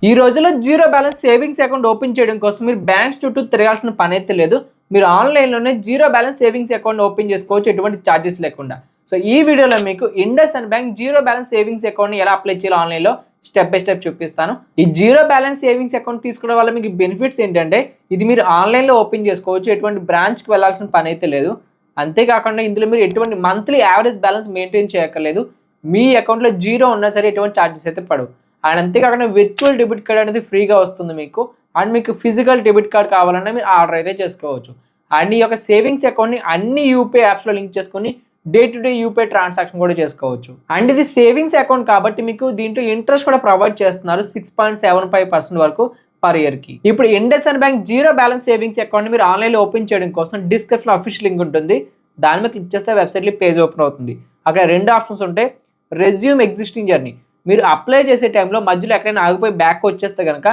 ఈ రోజుల్లో zero balance savings account open చేయడం కోసం మీరు బ్యాంక్స్ చుట్టూ తిరగాల్సిన పని అయితే లేదు. మీరు ఆన్లైన్లోనే zero balance savings account open చేసుకోవచ్చు ఎటువంటి ఛార్జెస్ లేకుండా. సో ఈ వీడియోలో మీకు IndusInd bank zero balance savings అకౌంట్ని ఎలా అప్లై చేయాలో ఆన్లైన్లో స్టెప్ బై స్టెప్ చూపిస్తాను. ఈ జీరో బ్యాలెన్స్ సేవింగ్స్ అకౌంట్ తీసుకోవడం వల్ల మీకు బెనిఫిట్స్ ఏంటంటే ఇది మీరు ఆన్లైన్లో ఓపెన్ చేసుకోవచ్చు, ఎటువంటి బ్రాంచ్కి వెళ్ళాల్సిన పని అయితే లేదు. అంతేకాకుండా ఇందులో మీరు ఎటువంటి మంత్లీ యావరేజ్ బ్యాలెన్స్ మెయింటైన్ చేయక్కర్లేదు. మీ అకౌంట్లో జీరో ఉన్నా సరే ఎటువంటి ఛార్జెస్ అయితే పడవు. అండ్ అంతేకాకుండా విర్చువల్ డెబిట్ కార్డ్ అనేది ఫ్రీగా వస్తుంది మీకు. అండ్ మీకు ఫిజికల్ డెబిట్ కార్డ్ కావాలన్నా మీరు ఆర్డర్ అయితే చేసుకోవచ్చు. అండ్ ఈ యొక్క సేవింగ్స్ అకౌంట్ని అన్ని యూపీఐ యాప్స్లో లింక్ చేసుకొని day to day UPI transaction కూడా చేసుకోవచ్చు. అండ్ ఇది సేవింగ్స్ అకౌంట్ కాబట్టి మీకు దీంట్లో ఇంట్రెస్ట్ కూడా ప్రొవైడ్ చేస్తున్నారు 6.75% వరకు పర్ ఇయర్కి. ఇప్పుడు IndusInd bank zero balance savings అకౌంట్ని మీరు ఆన్లైన్లో ఓపెన్ చేయడం కోసం డిస్క్రిప్షన్ అఫీషియల్ లింక్ ఉంటుంది. దాని మీద క్లిక్ చేస్తే వెబ్సైట్లో పేజ్ ఓపెన్ అవుతుంది. అక్కడ రెండు ఆప్షన్స్ ఉంటాయి. రెజ్యూమ్ ఎగ్జిస్టింగ్ జర్నీ, మీరు అప్లై చేసే టైంలో మధ్యలో ఎక్కడైనా ఆగిపోయి బ్యాక్ వచ్చేస్తే కనుక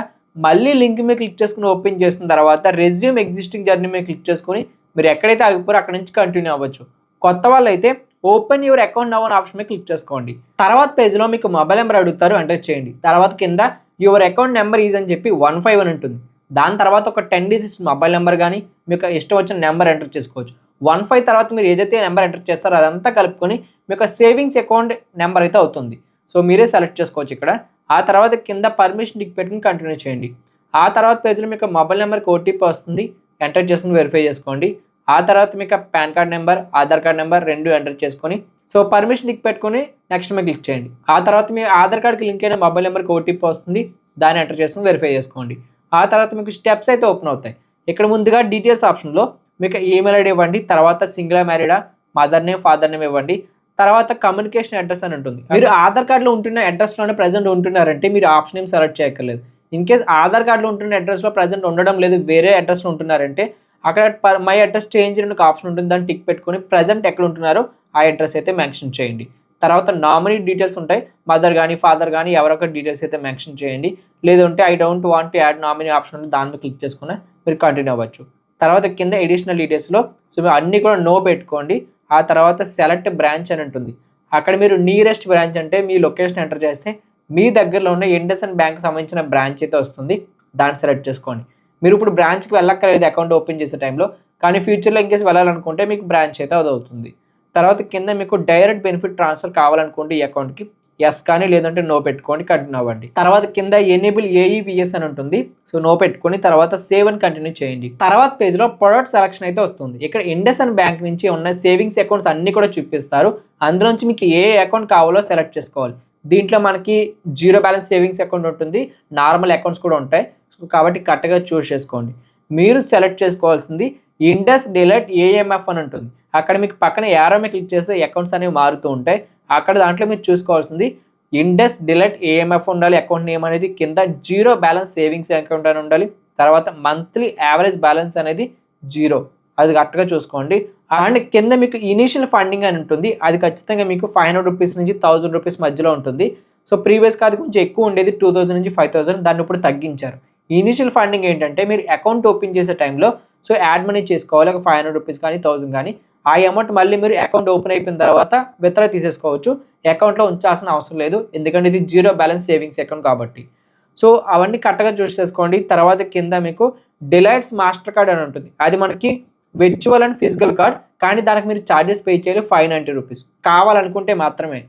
మళ్ళీ లింక్ మీద క్లిక్ చేసుకుని ఓపెన్ చేసిన తర్వాత రెజ్యూమ్ ఎగ్జిస్టింగ్ జర్నీ మీద క్లిక్ చేసుకుని మీరు ఎక్కడైతే ఆగిపోయారో అక్కడ నుంచి కంటిన్యూ అవ్వచ్చు. కొత్త వాళ్ళు అయితే ఓపెన్ యువర్ అకౌంట్ నౌ అనే ఆప్షన్ మీద క్లిక్ చేసుకోండి. తర్వాత పేజ్లో మీకు మొబైల్ నెంబర్ అడుగుతారు, ఎంటర్ చేయండి. తర్వాత కింద యువర్ అకౌంట్ నెంబర్ ఈజ్ అని చెప్పి 151 ఉంటుంది. దాని తర్వాత ఒక 10 డిజిట్స్ మొబైల్ నెంబర్ కానీ మీకు ఇష్టం వచ్చిన నెంబర్ ఎంటర్ చేసుకోవచ్చు. 15 తర్వాత మీరు ఏదైతే నెంబర్ ఎంటర్ చేస్తారో అదంతా కలుపుకొని మీకు సేవింగ్స్ అకౌంట్ నెంబర్ అయితే అవుతుంది. సో మీరే సెలెక్ట్ చేసుకోవచ్చు ఇక్కడ. ఆ తర్వాత కింద పర్మిషన్ టిక్ పెట్టుకుని కంటిన్యూ చేయండి. ఆ తర్వాత పేజ్లో మీకు మొబైల్ నెంబర్కి ఓటీపీ వస్తుంది, ఎంటర్ చేసుకుని వెరిఫై చేసుకోండి. ఆ తర్వాత మీకు pan card number, Aadhaar card number రెండు ఎంటర్ చేసుకొని సో పర్మిషన్ టిక్ పెట్టుకుని నెక్స్ట్ మీద క్లిక్ చేయండి. ఆ తర్వాత మీ ఆధార్ కార్డ్కి లింక్ అయిన మొబైల్ నెంబర్కి ఓటీపీ వస్తుంది, దాన్ని ఎంటర్ చేసుకుని వెరిఫై చేసుకోండి. ఆ తర్వాత మీకు స్టెప్స్ అయితే ఓపెన్ అవుతాయి. ఇక్కడ ముందుగా డీటెయిల్స్ ఆప్షన్లో మీకు ఈమెయిల్ ఐడి ఇవ్వండి, తర్వాత సింగిల్ మ్యారీడా, మదర్ నేమ్, ఫాదర్ నేమ్ ఇవ్వండి. తర్వాత కమ్యూనికేషన్ అడ్రస్ అని ఉంటుంది. మీరు ఆధార్ కార్డులో ఉంటున్న అడ్రస్లోనే ప్రజెంట్ ఉంటున్నారంటే మీరు ఆప్షన్ ఏం సెలెక్ట్ చేయక్కర్లేదు. ఇన్ కేస్ ఆధార్ కార్డులో ఉంటున్న అడ్రస్లో ప్రజెంట్ ఉండడం లేదు, వేరే అడ్రస్లో ఉంటున్నారంటే అక్కడ మై అడ్రస్ చేంజ్ అని ఒక ఆప్షన్ ఉంటుంది, దాన్ని టిక్ పెట్టుకొని ప్రజెంట్ ఎక్కడ ఉంటున్నారో ఆ అడ్రస్ అయితే మెన్షన్ చేయండి. తర్వాత నామినీ డీటెయిల్స్ ఉంటాయి, మదర్ కానీ ఫాదర్ కానీ ఎవరొక డీటెయిల్స్ అయితే మెన్షన్ చేయండి. లేదంటే I don't want to add nominee option ఉంటుంది, దాని మీద క్లిక్ చేసుకుని మీరు కంటిన్యూ అవ్వచ్చు. తర్వాత కింద ఎడిషనల్ డీటెయిల్స్లో సో మీరు అన్నీ కూడా నో పెట్టుకోండి. ఆ తర్వాత సెలెక్ట్ బ్రాంచ్ అని ఉంటుంది. అక్కడ మీరు నియరెస్ట్ బ్రాంచ్ అంటే మీ లొకేషన్ ఎంటర్ చేస్తే మీ దగ్గరలో ఉన్న ఇండస్ఇండ్ బ్యాంక్ సంబంధించిన బ్రాంచ్ అయితే వస్తుంది, దాన్ని సెలెక్ట్ చేసుకోండి. మీరు ఇప్పుడు బ్రాంచ్కి వెళ్ళక్కర్లేదు అకౌంట్ ఓపెన్ చేసే టైంలో, కానీ ఫ్యూచర్లో ఇంకేసి వెళ్ళాలనుకుంటే మీకు బ్రాంచ్ అయితే అది అవుతుంది. తర్వాత కింద మీకు డైరెక్ట్ బెనిఫిట్ ట్రాన్స్ఫర్ కావాలనుకుంటే ఈ అకౌంట్కి ఎస్ కానీ లేదంటే నో పెట్టుకోండి, కంటిన్యూ అవ్వండి. తర్వాత కింద ఎనేబుల్ ఏఈపిఎస్ అని ఉంటుంది, సో నో పెట్టుకొని తర్వాత సేవ్ అని కంటిన్యూ చేయండి. తర్వాత పేజ్లో ప్రొడక్ట్ సెలక్షన్ అయితే వస్తుంది. ఇక్కడ ఇండస్ఇండ్ బ్యాంక్ నుంచి ఉన్న సేవింగ్స్ అకౌంట్స్ అన్ని కూడా చూపిస్తారు. అందులోంచి మీకు ఏ అకౌంట్ కావాలో సెలెక్ట్ చేసుకోవాలి. దీంట్లో మనకి జీరో బ్యాలెన్స్ సేవింగ్స్ అకౌంట్ ఉంటుంది, నార్మల్ అకౌంట్స్ కూడా ఉంటాయి. కాబట్టి కరెక్ట్గా చూస్ చేసుకోండి. మీరు సెలెక్ట్ చేసుకోవాల్సింది ఇండస్ డిలైట్ ఏఎంఎఫ్ అని ఉంటుంది. అక్కడ మీకు పక్కన యారో మీద క్లిక్ చేస్తే అకౌంట్స్ అనేవి మారుతూ ఉంటాయి. అక్కడ దాంట్లో మీరు చూసుకోవాల్సింది ఇండస్ డిలైట్ ఏఎంఎఫ్ ఉండాలి. అకౌంట్ నేమ్ అనేది కింద జీరో బ్యాలెన్స్ సేవింగ్స్ అకౌంట్ అని ఉండాలి. తర్వాత మంత్లీ యావరేజ్ బ్యాలెన్స్ అనేది 0, అది కరెక్ట్గా చూసుకోండి. అండ్ కింద మీకు ఇనీషియల్ ఫండింగ్ అని ఉంటుంది, అది ఖచ్చితంగా మీకు 500 రూపీస్ నుంచి 1000 రూపీస్ మధ్యలో ఉంటుంది. సో ప్రీవియస్గా అది కొంచెం ఎక్కువ ఉండేది 2000 నుంచి 5000, దాన్ని ఇప్పుడు తగ్గించారు. ఇనీషియల్ ఫండింగ్ ఏంటంటే మీరు అకౌంట్ ఓపెన్ చేసే టైంలో సో యాడ్ మనీ చేసుకోవాలి, ఒక 500 రూపీస్ కానీ 1000 కానీ. ఆ అమౌంట్ మళ్ళీ మీరు అకౌంట్ ఓపెన్ అయిపోయిన తర్వాత విత్డ్రా తీసేసుకోవచ్చు, అకౌంట్లో ఉంచాల్సిన అవసరం లేదు, ఎందుకంటే ఇది జీరో బ్యాలెన్స్ సేవింగ్స్ అకౌంట్ కాబట్టి. సో అవన్నీ కరెక్ట్గా చూస్ చేసుకోండి. తర్వాత కింద మీకు డిలైట్స్ మాస్టర్ కార్డ్ అని ఉంటుంది, అది మనకి విర్చువల్ అండ్ ఫిజికల్ కార్డ్, కానీ దానికి మీరు ఛార్జెస్ పే చేయాలి 590 రూపీస్ కావాలనుకుంటే మాత్రమే.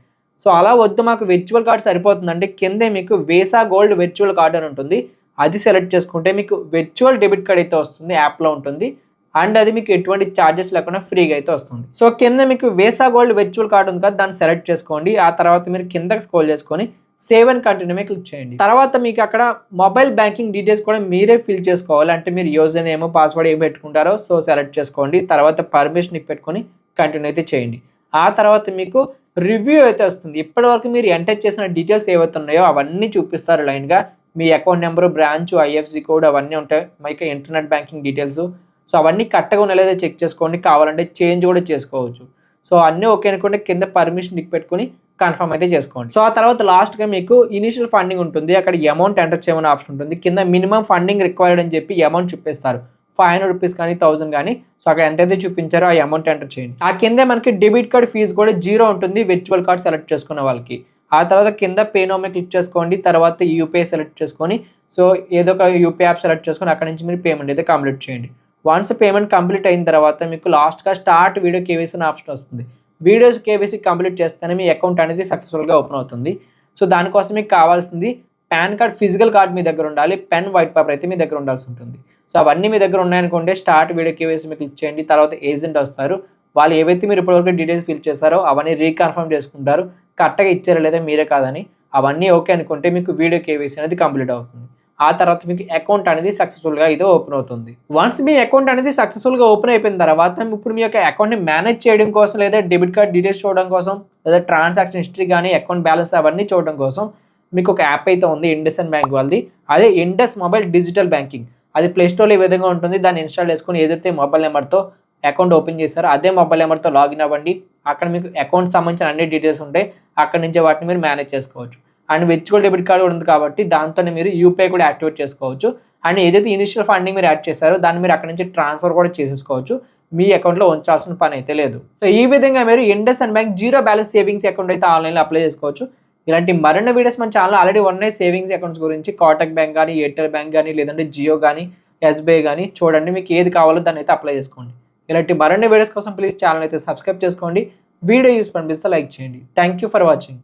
సో అలా వద్దు మాకు విర్చువల్ కార్డ్ సరిపోతుందంటే కిందే మీకు వీసా గోల్డ్ విర్చువల్ కార్డ్ అని ఉంటుంది, అది సెలెక్ట్ చేసుకుంటే మీకు విర్చువల్ డెబిట్ కార్డ్ అయితే వస్తుంది, యాప్లో ఉంటుంది. అండ్ అది మీకు ఎటువంటి ఛార్జెస్ లేకుండా ఫ్రీగా అయితే వస్తుంది. సో కింద మీకు వీసా గోల్డ్ విర్చువల్ కార్డ్ ఉంది కదా, దాన్ని సెలెక్ట్ చేసుకోండి. ఆ తర్వాత మీరు కిందకి స్క్రోల్ చేసుకొని సేవ్ అండ్ కంటిన్యూ మీద క్లిక్ చేయండి. తర్వాత మీకు అక్కడ మొబైల్ బ్యాంకింగ్ డీటెయిల్స్ కూడా మీరే ఫిల్ చేసుకోవాలి, అంటే మీరు యూజర్ నేమ్ పాస్వర్డ్ ఏం పెట్టుకుంటారో సో సెలెక్ట్ చేసుకోండి. తర్వాత పర్మిషన్ పెట్టుకొని కంటిన్యూ అయితే చేయండి. ఆ తర్వాత మీకు రివ్యూ అయితే వస్తుంది. ఇప్పటివరకు మీరు ఎంటర్ చేసిన డీటెయిల్స్ ఏవైతే ఉన్నాయో అవన్నీ చూపిస్తారు లైన్గా. మీ account number, branch, IFSC code అవన్నీ ఉంటాయి, మీకు ఇంటర్నెట్ బ్యాంకింగ్ డీటెయిల్స్. సో అవన్నీ కరెక్ట్గా ఉన్నాయో చెక్ చేసుకోండి, కావాలంటే చేంజ్ కూడా చేసుకోవచ్చు. సో అన్నీ ఓకే అనుకుంటే కింద పర్మిషన్ టిక్ పెట్టుకుని కన్ఫర్మ్ అయితే చేసుకోండి. సో ఆ తర్వాత లాస్ట్గా మీకు ఇనిషియల్ ఫండింగ్ ఉంటుంది, అక్కడ అమౌంట్ ఎంటర్ చేయమని ఆప్షన్ ఉంటుంది. కింద మినిమం ఫండింగ్ రిక్వైర్డ్ అని చెప్పి అమౌంట్ చూపిస్తారు, 500 రూపీస్ కానీ 1000 కానీ. సో అక్కడ ఎంతైతే చూపించారో ఆ అమౌంట్ ఎంటర్ చేయండి. ఆ కింద మనకి డెబిట్ కార్డ్ ఫీజు కూడా 0 ఉంటుంది విర్చువల్ కార్డ్ సెలెక్ట్ చేసుకున్న వాళ్ళకి. ఆ తర్వాత కింద పే నౌ మీద క్లిక్ చేసుకోండి. తర్వాత యూపీఐ సెలెక్ట్ చేసుకొని సో ఏదో ఒక యూపీఐ యాప్ సెలెక్ట్ చేసుకొని అక్కడ నుంచి మీరు పేమెంట్ అయితే కంప్లీట్ చేయండి. వన్స్ పేమెంట్ కంప్లీట్ అయిన తర్వాత మీకు లాస్ట్‌గా స్టార్ట్ వీడియో కేవైసీ అనే ఆప్షన్ వస్తుంది. వీడియోస్ కేవైసీ కంప్లీట్ చేస్తేనే మీ అకౌంట్ అనేది సక్సెస్‌ఫుల్‌గా ఓపెన్ అవుతుంది. సో దానికోసం మీకు కావాల్సింది పాన్ కార్డ్ ఫిజికల్ కార్డ్ మీ దగ్గర ఉండాలి. పెన్, వైట్ పేపర్ అయితే మీ దగ్గర ఉండాల్సి ఉంటుంది. సో అవన్నీ మీ దగ్గర ఉన్నాయనుకోండి స్టార్ట్ వీడియో కేవైసీ మీద క్లిక్ చేయండి. తర్వాత ఏజెంట్ వస్తారు. వాళ్ళు ఏవైతే మీరు ఇప్పటివరకు డీటెయిల్స్ ఫిల్ చేశారో అవన్నీ రీకన్ఫర్మ్ చేసుకుంటారు. కరెక్ట్‌గా ఇచ్చారా లేదా మీరే కాదని. అవన్నీ ఓకే అనుకుంటే మీకు వీడియో కేవైసీ అనేది కంప్లీట్ అవుతుంది. ఆ తర్వాత మీకు అకౌంట్ అనేది సక్సెస్‌ఫుల్‌గా అయితే ఓపెన్ అవుతుంది. వన్స్ మీ అకౌంట్ అనేది సక్సెస్‌ఫుల్‌గా ఓపెన్ అయిపోయిన తర్వాత ఇప్పుడు మీ యొక్క అకౌంట్‌ని మేనేజ్ చేయడం కోసం లేదా డెబిట్ కార్డ్ డీటెయిల్స్ చూడడం కోసం లేదా ట్రాన్సాక్షన్ హిస్టరీ గానీ, అకౌంట్ బ్యాలెన్స్ అవన్నీ చూడడం కోసం మీకు ఒక యాప్ అయితే ఉంది ఇండస్ఇండ్ బ్యాంక్ వాళ్ళది. అదే ఇండస్ మొబైల్ డిజిటల్ బ్యాంకింగ్. అది ప్లే స్టోర్‌లో ఈ విధంగా ఉంటుంది. దాన్ని ఇన్‌స్టాల్ చేసుకొని ఏదైతే మొబైల్ నెంబర్‌తో అకౌంట్ ఓపెన్ చేశారో అదే మొబైల్ నెంబర్‌తో లాగిన్ అవ్వండి. అక్కడ మీకు అకౌంట్‌కి సంబంధించిన అన్ని డీటెయిల్స్ ఉంటాయి. అక్కడి నుంచే వాటిని మీరు మేనేజ్ చేసుకోవచ్చు. అండ్ విర్చువల్ డెబిట్ కార్డ్ కూడా ఉంది కాబట్టి దాంతోనే మీరు యూపీఐ కూడా యాక్టివేట్ చేసుకోవచ్చు. అండ్ ఏదైతే ఇనిషియల్ ఫండింగ్ మీరు యాడ్ చేశారో దాన్ని మీరు అక్కడి నుంచి ట్రాన్స్‌ఫర్ కూడా చేసేసుకోవచ్చు. మీ అకౌంట్‌లో ఉంచాల్సిన పని అయితే లేదు. సో ఈ విధంగా మీరు IndusInd bank zero balance savings account అయితే ఆన్‌లైన్‌లో అప్లై చేసుకోవచ్చు. ఇలాంటి మరిన్ని వీడియోస్ మన ఛానెల్‌లో ఆల్రెడీ ఉన్నాయి సేవింగ్స్ అకౌంట్స్ గురించి. కోటక్ బ్యాంక్ గానీ, ఎయిర్టెల్ బ్యాంక్ గానీ, లేదంటే జియో గానీ, ఎస్‌బీఐ గానీ చూడండి. మీకు ఏది కావాలో దాన్ని అయితే అప్లై చేసుకోండి. ఇలాంటి మరిన్ని వీడియోస్ కోసం ప్లీజ్ ఛానెల్ అయితే సబ్స్క్రైబ్ చేసుకోండి. వీడియో యూస్ అనిపిస్తే లైక్ చేయండి. Thank you for watching.